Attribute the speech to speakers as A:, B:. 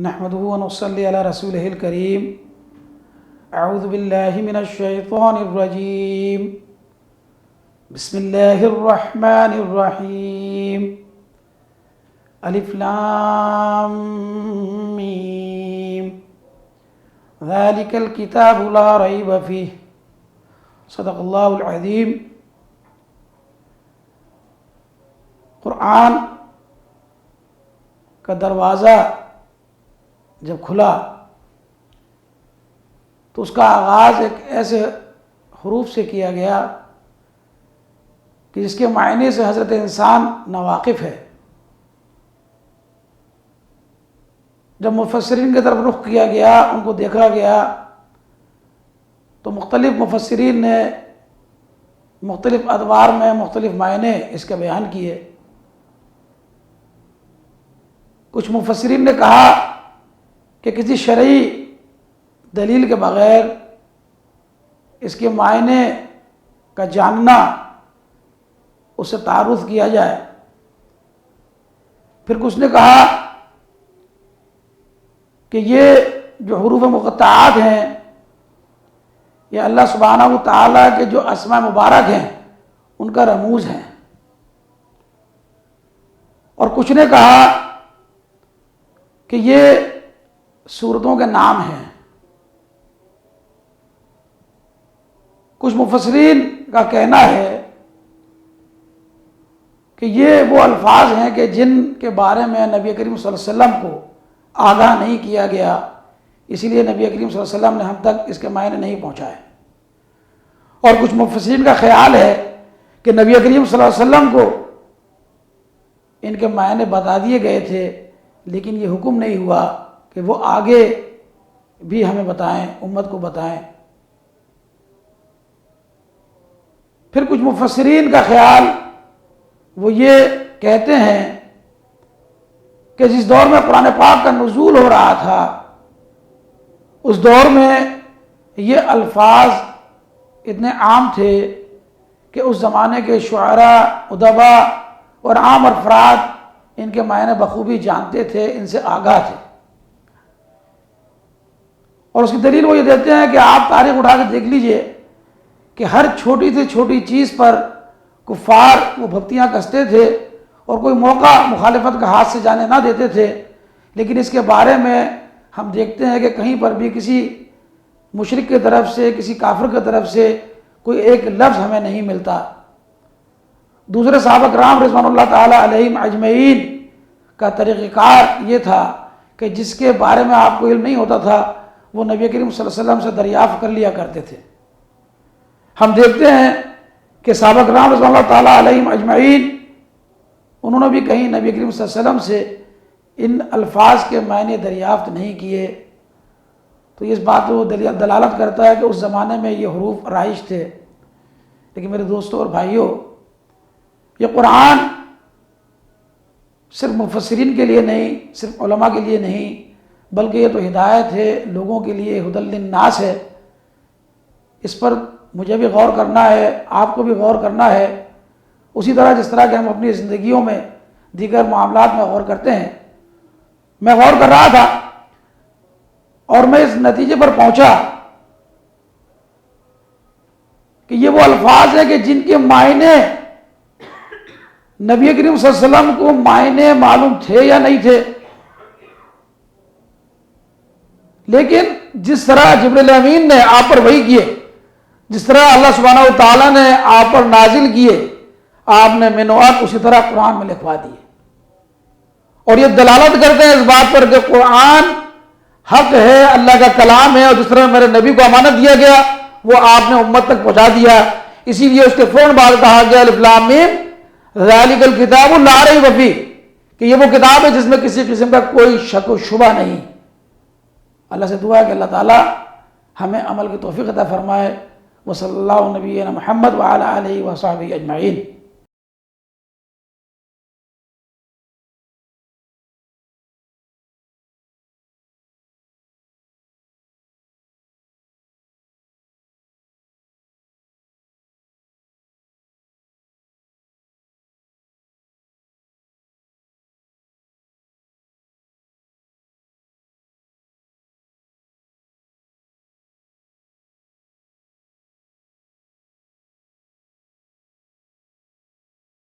A: نحمده ونصلي على رسوله الكريم اعوذ بالله من الشيطان الرجيم بسم الله الرحمن الرحيم الف لام میم ذلك الكتاب لا ريب فيه صدق اللہ العظیم۔ قرآن کا دروازہ جب کھلا تو اس کا آغاز ایک ایسے حروف سے کیا گیا کہ جس کے معنی سے حضرت انسان ناواقف ہے۔ جب مفسرین کی طرف رخ کیا گیا، ان کو دیکھا گیا تو مختلف مفسرین نے مختلف ادوار میں مختلف معنی اس کے بیان کیے۔ کچھ مفسرین نے کہا کہ کسی شرعی دلیل کے بغیر اس کے معنی کا جاننا، اس سے تعارف کیا جائے۔ پھر کچھ نے کہا کہ یہ جو حروف مقطعات ہیں یہ اللہ سبحانہ و تعالیٰ کے جو اسماء مبارک ہیں ان کا رموز ہیں۔ اور کچھ نے کہا کہ یہ سورتوں کے نام ہیں۔ کچھ مفسرین کا کہنا ہے کہ یہ وہ الفاظ ہیں کہ جن کے بارے میں نبی کریم صلی اللہ علیہ وسلم کو آگاہ نہیں کیا گیا، اسی لیے نبی کریم صلی اللہ علیہ وسلم نے ہم تک اس کے معنی نہیں پہنچائے۔ اور کچھ مفسرین کا خیال ہے کہ نبی کریم صلی اللہ علیہ وسلم کو ان کے معنی بتا دیے گئے تھے، لیکن یہ حکم نہیں ہوا کہ وہ آگے بھی ہمیں بتائیں، امت کو بتائیں۔ پھر کچھ مفسرین کا خیال وہ یہ کہتے ہیں کہ جس دور میں قرآن پاک کا نزول ہو رہا تھا اس دور میں یہ الفاظ اتنے عام تھے کہ اس زمانے کے شعراء، ادباء اور عام افراد ان کے معنی بخوبی جانتے تھے، ان سے آگاہ تھے۔ اور اس کی دلیل وہ یہ دیتے ہیں کہ آپ تاریخ اٹھا کے دیکھ لیجئے کہ ہر چھوٹی سے چھوٹی چیز پر کفار وہ بھپتیاں کستے تھے اور کوئی موقع مخالفت کا ہاتھ سے جانے نہ دیتے تھے۔ لیکن اس کے بارے میں ہم دیکھتے ہیں کہ کہیں پر بھی کسی مشرک کی طرف سے، کسی کافر کی طرف سے کوئی ایک لفظ ہمیں نہیں ملتا۔ دوسرے صحابہ کرام رضوان اللہ تعالی علیہم اجمعین کا طریقہ کار یہ تھا کہ جس کے بارے میں آپ کو علم نہیں ہوتا تھا وہ نبی کریم صلی اللہ علیہ وسلم سے دریافت کر لیا کرتے تھے۔ ہم دیکھتے ہیں کہ صحابہ کرام رضوان اللہ تعالی علیہم اجمعین انہوں نے بھی کہیں نبی کریم صلی اللہ علیہ وسلم سے ان الفاظ کے معنی دریافت نہیں کیے۔ تو اس بات کو دلالت کرتا ہے کہ اس زمانے میں یہ حروف رائج تھے۔ لیکن میرے دوستوں اور بھائیوں، یہ قرآن صرف مفسرین کے لیے نہیں، صرف علماء کے لیے نہیں، بلکہ یہ تو ہدایت ہے، لوگوں کے لیے ہدی للناس ہے۔ اس پر مجھے بھی غور کرنا ہے، آپ کو بھی غور کرنا ہے، اسی طرح جس طرح کہ ہم اپنی زندگیوں میں دیگر معاملات میں غور کرتے ہیں۔ میں غور کر رہا تھا اور میں اس نتیجے پر پہنچا کہ یہ وہ الفاظ ہیں کہ جن کے معنی نبی کریم صلی اللہ علیہ وسلم کو معنی معلوم تھے یا نہیں تھے، لیکن جس طرح جبریل امین نے آپ پر وحی کیے، جس طرح اللہ سبحانہ و تعالیٰ نے آپ پر نازل کیے، آپ نے منوات اسی طرح قرآن میں لکھوا دیے۔ اور یہ دلالت کرتے ہیں اس بات پر کہ قرآن حق ہے، اللہ کا کلام ہے، اور جس طرح میرے نبی کو امانت دیا گیا وہ آپ نے امت تک پہنچا دیا۔ اسی لیے اس کے فوراً بعد کہا گیا الف لام میم ذالک الکتاب لا ریب فیہ، کہ یہ وہ کتاب ہے جس میں کسی قسم کا کوئی شک و شبہ نہیں۔ اللہ سے دعا ہے کہ اللہ تعالی ہمیں عمل کی توفیق عطا فرمائے۔ وصلی اللہ علیہ محمد وعلی آلہ وصحبہ اجمعین۔